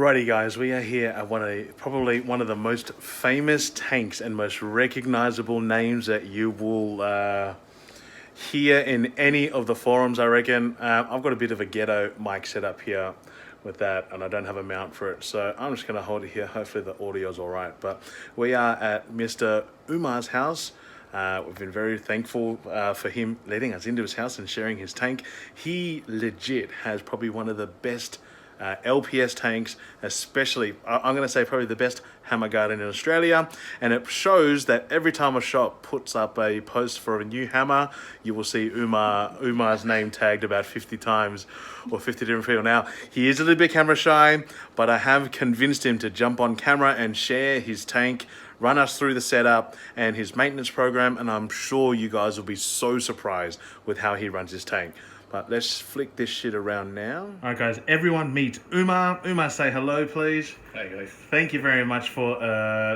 Alrighty guys, we are here at probably one of the most famous tanks and most recognizable names that you will hear in any of the forums, I reckon. I've got a bit of a ghetto mic set up here with that, and I don't have a mount for it, so I'm just going to hold it here. Hopefully the audio's alright. But we are at Mr Umar's house. We've been very thankful for him letting us into his house and sharing his tank. He legit has probably one of the best LPS tanks, especially, I'm going to say probably the best hammer garden in Australia. And it shows that every time a shop puts up a post for a new hammer, you will see Umar's name tagged about 50 times or 50 different people. Now, he is a little bit camera shy, but I have convinced him to jump on camera and share his tank, run us through the setup and his maintenance program, and I'm sure you guys will be so surprised with how he runs his tank. But let's flick this shit around now. All right, guys, everyone meet Umar. Umar, say hello, please. Hey, guys. Thank you very much for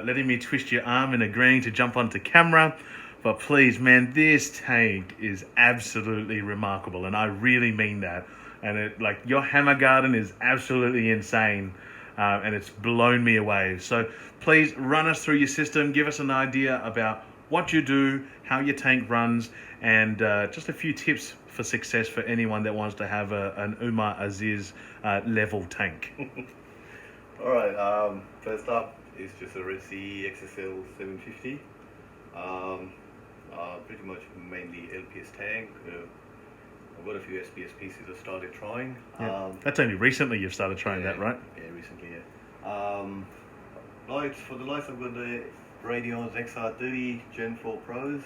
letting me twist your arm and agreeing to jump onto camera. But please, man, this tank is absolutely remarkable, and I really mean that. And your hammer garden is absolutely insane, and it's blown me away. So please run us through your system, give us an idea about what you do, how your tank runs, and just a few tips for success for anyone that wants to have an Umar Aziz level tank. Alright, first up is just a Red Sea XXL 750. Pretty much mainly LPS tank. I've got a few SPS pieces I started trying. Yeah. That's only recently you've started trying that, right? Yeah, recently, yeah. Lights, for the lights I've got the Radion's XR30 Gen 4 Pros.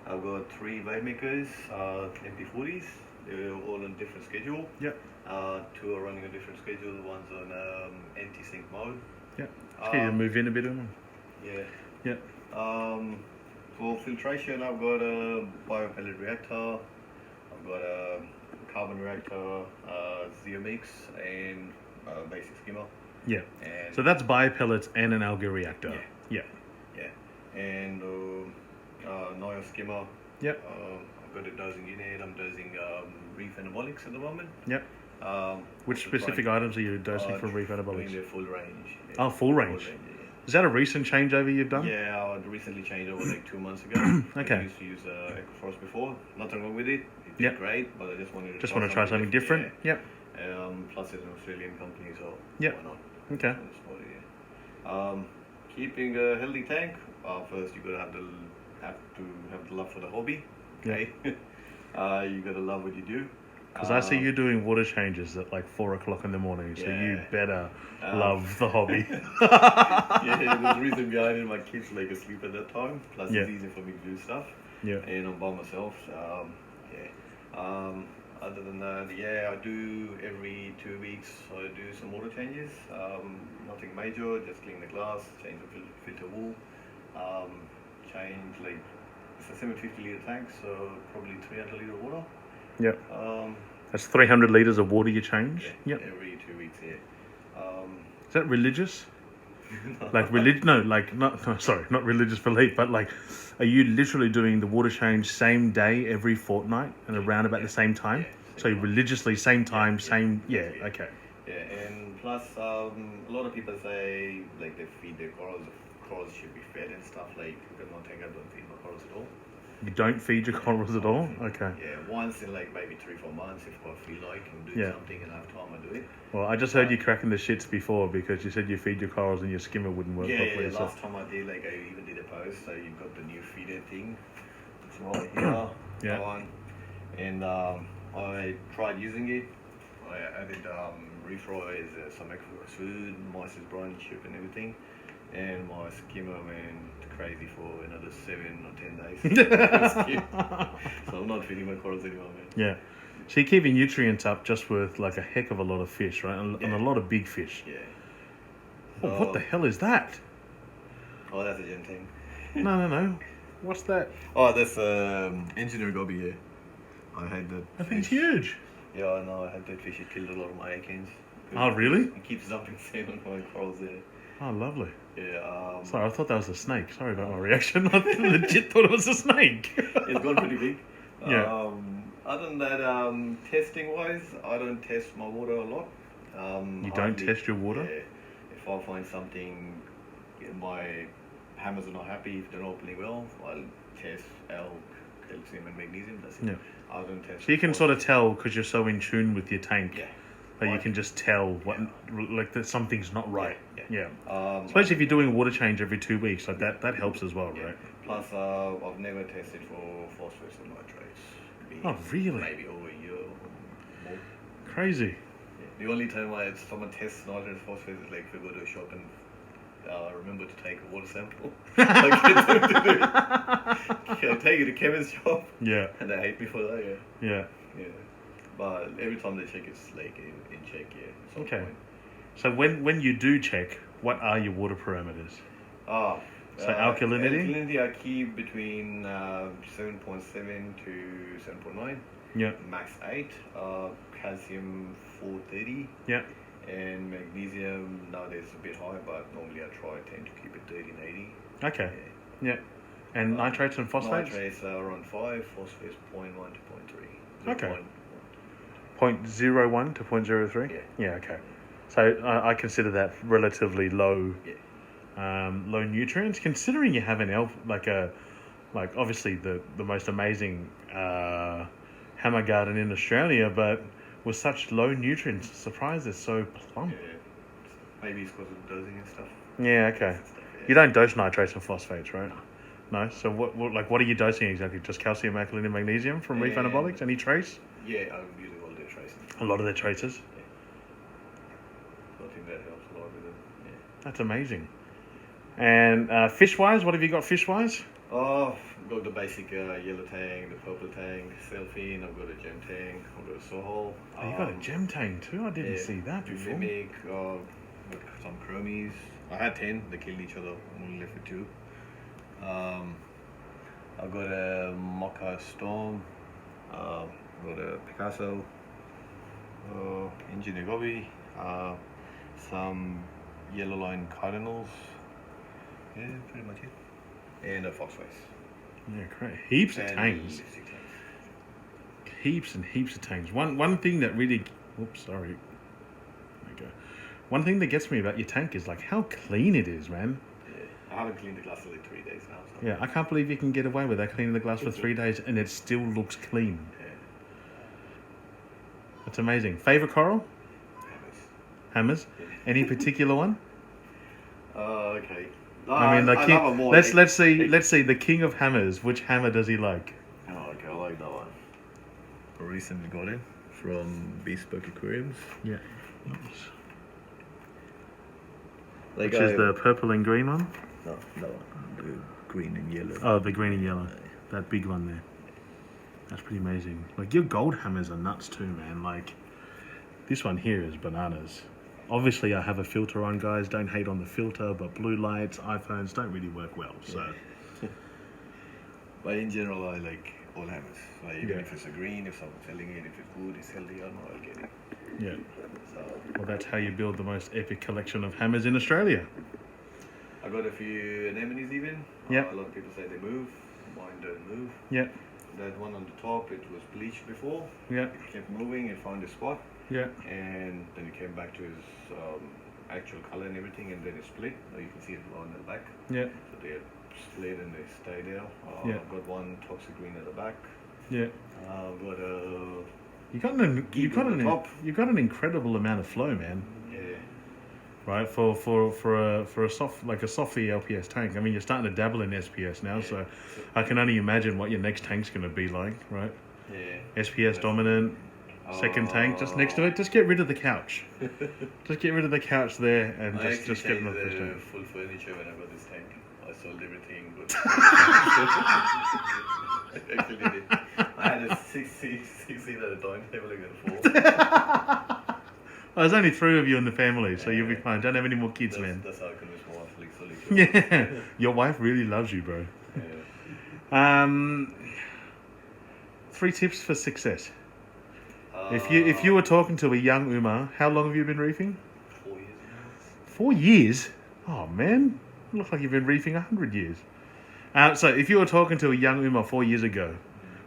I've got 3 blade makers, MP40s. They're all on different schedule. Yep. 2 are running a different schedule. One's on anti-sync mode. Yep. Can you move in a bit on them? Yeah. Yep. For filtration, I've got a biopellet reactor. I've got a carbon reactor, Zeomix, and basic skimmer. Yeah. And so that's biopellets and an algae reactor. Yeah. And Noya skimmer. Yep. I've got a dosing unit. I'm dosing reef anabolics at the moment. Yep. Which specific items are you dosing for reef anabolics? Doing the full range. Yeah. Oh, full range. Is that a recent changeover you've done? Yeah, I recently changed over 2 months ago. Okay. I used to use Ecoforce before. Nothing wrong with it. It did great, but I just wanted to try something different. Yeah. Plus, it's an Australian company, so why not? Okay. Keeping a healthy tank. First, you gotta have to have the love for the hobby. Okay. You gotta love what you do. Because I see you doing water changes at 4 o'clock in the morning, so you better love the hobby. Yeah, there's a reason behind it. My kids asleep at that time. Plus, it's easy for me to do stuff. Yeah. And I'm by myself. Other than that, I do every 2 weeks. I do some water changes. Nothing major. Just clean the glass, change the filter wool, change it's a 750 litre tank, so probably 300 litre water. Yep. That's 300 litres of water you change? Yeah, every 2 weeks, yeah. Is that religious? Not religious belief, but are you literally doing the water change same day every fortnight and around about the same time? Yeah, so religiously, same time, okay. Yeah, and plus, a lot of people say they feed their corals. Corals should be fed and stuff. Because my tank, I don't feed my corals at all. You don't feed your corals at all? Okay. Yeah, once in maybe 3-4 months, if I feel like I'm doing something and I have time, I do it. Well, I just heard you cracking the shits before because you said you feed your corals and your skimmer wouldn't work properly. Yeah, last time I did, I even did a post, so you've got the new feeder thing. It's right here. Yeah. One. And I tried using it. I added refries, some extra food, mice's brine chip and everything. And my skimmer went crazy for another 7 or 10 days. So I'm not feeding my corals anymore, man. Yeah. So you're keeping nutrients up just with a heck of a lot of fish, right? And a lot of big fish. Yeah. Oh, what the hell is that? Oh, that's a gen thing. No. What's that? Oh, that's engineer gobby, yeah. I had that. That thing's huge. Yeah, I know. I had that fish. It killed a lot of my akins. Oh, really? It keeps dumping sand on my corals there. Oh, lovely. Yeah. Sorry, I thought that was a snake. Sorry about my reaction. I legit thought it was a snake. It's gone pretty big. Yeah. Other than that, testing-wise, I don't test my water a lot. You don't test your water? Yeah. If I find something, my hammers are not happy, if they're not opening well, I'll test L, calcium and magnesium. That's it. Yeah. I don't test. So you can sort of tell because you're so in tune with your tank. Yeah. But you can just tell what like that something's not right. Yeah. Especially if you're doing a water change every 2 weeks, like that helps as well, right? Plus, I've never tested for phosphorus or nitrates. Oh, really? Maybe over a year or more. Crazy. Yeah. The only time someone tests nitrates phosphorus is like if we go to a shop and remember to take a water sample. I get them to do. I take it to chemist shop. Yeah. And they hate me for that. Yeah. Yeah. But every time they check, it's like in check. Yeah. Okay. So when you do check, what are your water parameters? So alkalinity? Alkalinity I keep between 7.7 to 7.9. Yeah. Max 8. Calcium 430. Yeah. And magnesium nowadays is a bit high, but normally I tend to keep it 30 and 80. Okay. Yeah. And nitrates and phosphates? Nitrates are around 5, phosphates 0.1 to 0.3. Okay. 0.01 to 0.03? Yeah. Yeah, okay. So I consider that relatively low. Yeah. Low nutrients, considering you have like obviously the most amazing hammer garden in Australia, but with such low nutrients, surprised it's so plump. Yeah. Maybe it's because of dosing and stuff. Yeah, okay. You don't dose nitrates and phosphates, right? No. So what are you dosing exactly? Just calcium, alkaline, and magnesium from reef anabolics? Any trace? Yeah, I'm using all their traces. A lot of their traces. I think that helps a lot with them. Yeah. That's amazing. And fish-wise, what have you got fish-wise? Oh, I've got the basic yellow tang, the purple tang, selfie, I've got a gem tang, I've got a sohol. Oh, you got a gem tang too? I didn't see that before. Mimic, got some chromies. I had 10, they killed each other, I'm only left with 2. I've got a Mocha Storm, I've got a Picasso, Engineer Gobi, some yellow line cardinals. Yeah, pretty much it. And a foxface. Yeah, great. Heaps of tangs. Heaps and heaps of tangs. One thing that really... Oops, sorry. There you go. One thing that gets me about your tank is like how clean it is, man. Yeah, I haven't cleaned the glass for like 3 days now. So. Yeah, I can't believe you can get away with that, cleaning the glass for 3 days and it still looks clean. Yeah. That's amazing. Favorite coral? Hammers? Yeah. Any particular one? Okay. I mean, the king. Let's see the king of hammers. Which hammer does he like? Oh, okay, I like that one. I recently got it from Bespoke Aquariums. Yeah. Like Which is the purple and green one? No, that one. The green and yellow. Oh, the green and yellow. That big one there. That's pretty amazing. Like your gold hammers are nuts too, man. Like this one here is bananas. Obviously, I have a filter on, guys. Don't hate on the filter, but blue lights, iPhones don't really work well. So, but in general, I like all hammers. Like even if it's a green, if someone's selling it, if it's good, it's healthy, I know I'll get it. Yeah. So, well, that's how you build the most epic collection of hammers in Australia. I got a few anemones even. Yeah. A lot of people say they move. Mine don't move. Yeah. That one on the top, it was bleached before. Yeah. It kept moving and found a spot. Yeah. And then it came back to its actual color and everything, and then it split. You can see it on the back. Yeah. So they split and they stay there. Yeah. I've got one toxic green at the back. Yeah. I've got a. You got an incredible amount of flow, man. Yeah. Right, for a softy LPS tank. I mean, you're starting to dabble in SPS now, so I can only imagine what your next tank's going to be like, right? Yeah. SPS dominant, second tank, just next to it. Just get rid of the couch. Just get rid of the couch there and just get rid of the full furniture when I got this tank. I sold everything. But I actually did. I had a 6 at a time table. I got 4. Well, there's only 3 of you in the family, so you'll be fine. Don't have any more kids, man. That's how I convinced my wife. Yeah, your wife really loves you, bro. Yeah. 3 tips for success. If you were talking to a young Umar, how long have you been reefing? 4 years now. 4 years? Oh man, you look like you've been reefing 100 years. So if you were talking to a young Umar 4 years ago,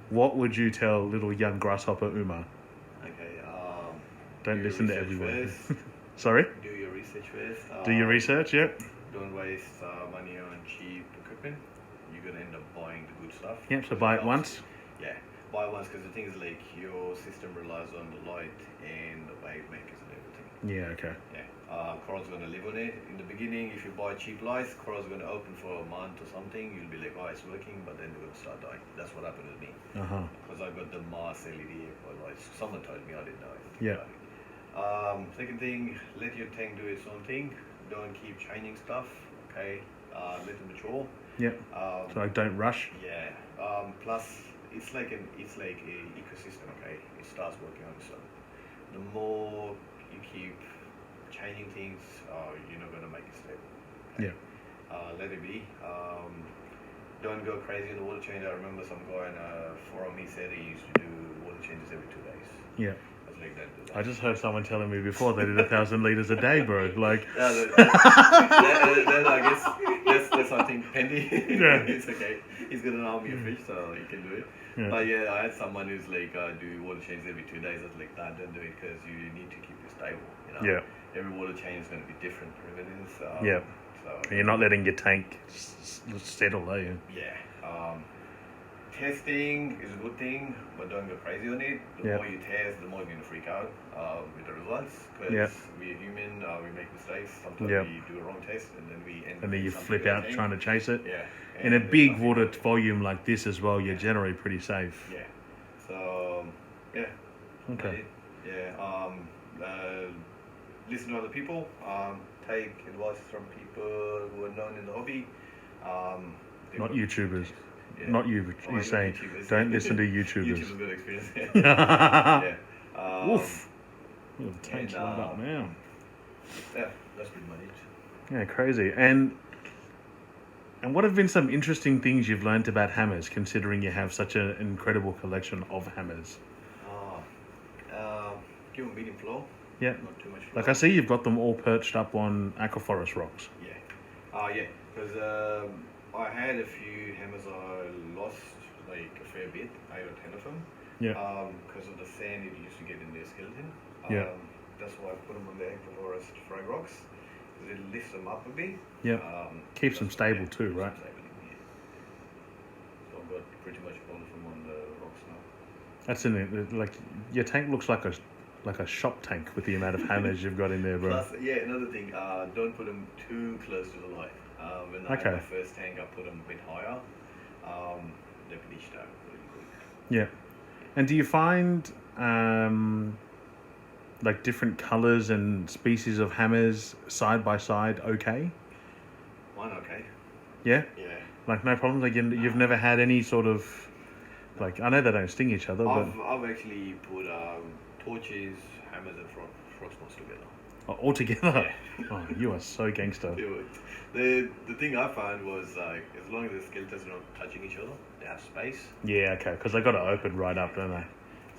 what would you tell little young grasshopper Umar? Okay. Don't Do listen to your everyone. research first. Sorry? Do your research first. Do your research, yeah? Don't waste money on cheap equipment. You're gonna end up buying the good stuff. Yep, so buy it once. Yeah, buy it once because the thing is like your system relies on the light and the wave makers and everything. Yeah, okay. Yeah, coral's gonna live on it. In the beginning, if you buy cheap lights, coral's gonna open for a month or something. You'll be like, oh, it's working, but then they're gonna start dying. That's what happened with me. Because I got the Mars LED lights. Someone told me, I didn't know anything Yeah. about it. Second thing, let your tank do its own thing. Don't keep changing stuff. Okay, let it mature. Yeah. So don't rush. Yeah. Plus, it's like a ecosystem. Okay, it starts working on itself. The more you keep changing things, you're not gonna make it stable. Okay? Yeah. Let it be. Don't go crazy in the water change. I remember some guy in a forum. He said he used to do water changes every 2 days. Yeah. I was like, don't do that. I just heard someone telling me before they did 1,000 liters a day, bro. Like. Then I guess that's I think Pendy. Yeah. It's okay. He's got an army of fish, so he can do it. Yeah. But yeah, I had someone who's like do water changes every 2 days. I was like, nah, don't do it because you need to keep it stable. You know. Yeah. Every water change is going to be different for everything. So. Yeah. So. You're not letting your tank settle, are you? Yeah. Testing is a good thing, but don't go crazy on it. The more you test, the more you're going to freak out with the results. Because we're human, we make mistakes. Sometimes we do a wrong test, and then we end. And then you flip out trying to chase it. Yeah. In a big water volume like this as well, you're generally pretty safe. Yeah. So yeah. Okay. Yeah. Listen to other people. Take advice from people who are known in the hobby. Not YouTubers. Yeah. Not you. You're saying YouTubers. don't listen to YouTubers. YouTubers good experience. Yeah. Woof. The tank's right up now. Yeah, that's pretty much it. Yeah, crazy. And what have been some interesting things you've learned about hammers, considering you have such an incredible collection of hammers? Give them medium flow. Yeah. Not too much flow. Like I see you've got them all perched up on aquaforest rocks. Yeah. Yeah. Because I had a few hammers I lost, like a fair bit, 8 or 10 of them. Yeah. Because of the sand it used to get in their skeleton. Yeah. That's why I put them on the aquaforest frag rocks. Because it lifts them up a bit. Yeah. Keeps them stable too, right? Stable, yeah. So I've got pretty much all of them on the rocks now. That's in it. Like your tank looks like a shop tank with the amount of hammers you've got in there, bro. Plus, yeah, another thing, don't put them too close to the light. When I had my first tank, I put them a bit higher. They bleached out really quick. Yeah. And do you find like different colors and species of hammers side by side okay? Mine okay. Yeah? Yeah. Like no problems? Like you've never had any sort of, like, I know they don't sting each other, but... I've actually put torches, hammers and frostbones together. Oh, all together? Yeah. Oh, you are so gangster. The thing I found was like, as long as the skeletons are not touching each other, they have space. Yeah, okay, because they got to open right up, don't they?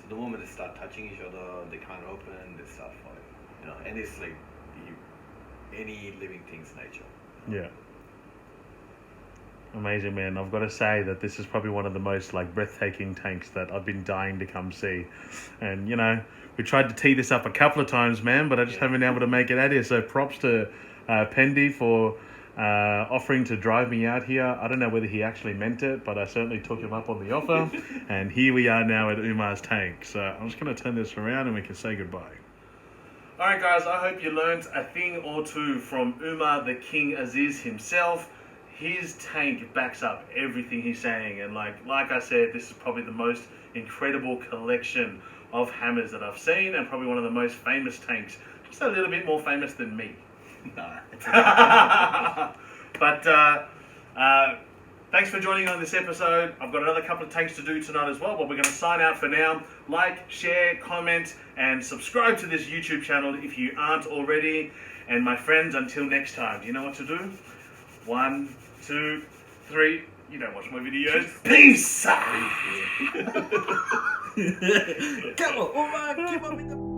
So the moment they start touching each other, they can't open, they start fighting. You know, and it's like any living thing's nature. Yeah. Amazing, man. I've got to say that this is probably one of the most like breathtaking tanks that I've been dying to come see. And you know, we tried to tee this up a couple of times, man, but I just haven't been able to make it out here. So props to Pendy for offering to drive me out here. I don't know whether he actually meant it, but I certainly took him up on the offer. And here we are now at Umar's tank. So I'm just going to turn this around and we can say goodbye. Alright guys, I hope you learned a thing or two from Umar the King Aziz himself. His tank backs up everything he's saying, and like I said, this is probably the most incredible collection of hammers that I've seen, and probably one of the most famous tanks. Just a little bit more famous than me. But thanks for joining on this episode. I've got another couple of tanks to do tonight as well, but we're going to sign out for now. Like, share, comment, and subscribe to this YouTube channel if you aren't already. And my friends, until next time, do you know what to do? 1, 2, 3. You don't watch my videos. Peace! Come on, Umar, keep up with the...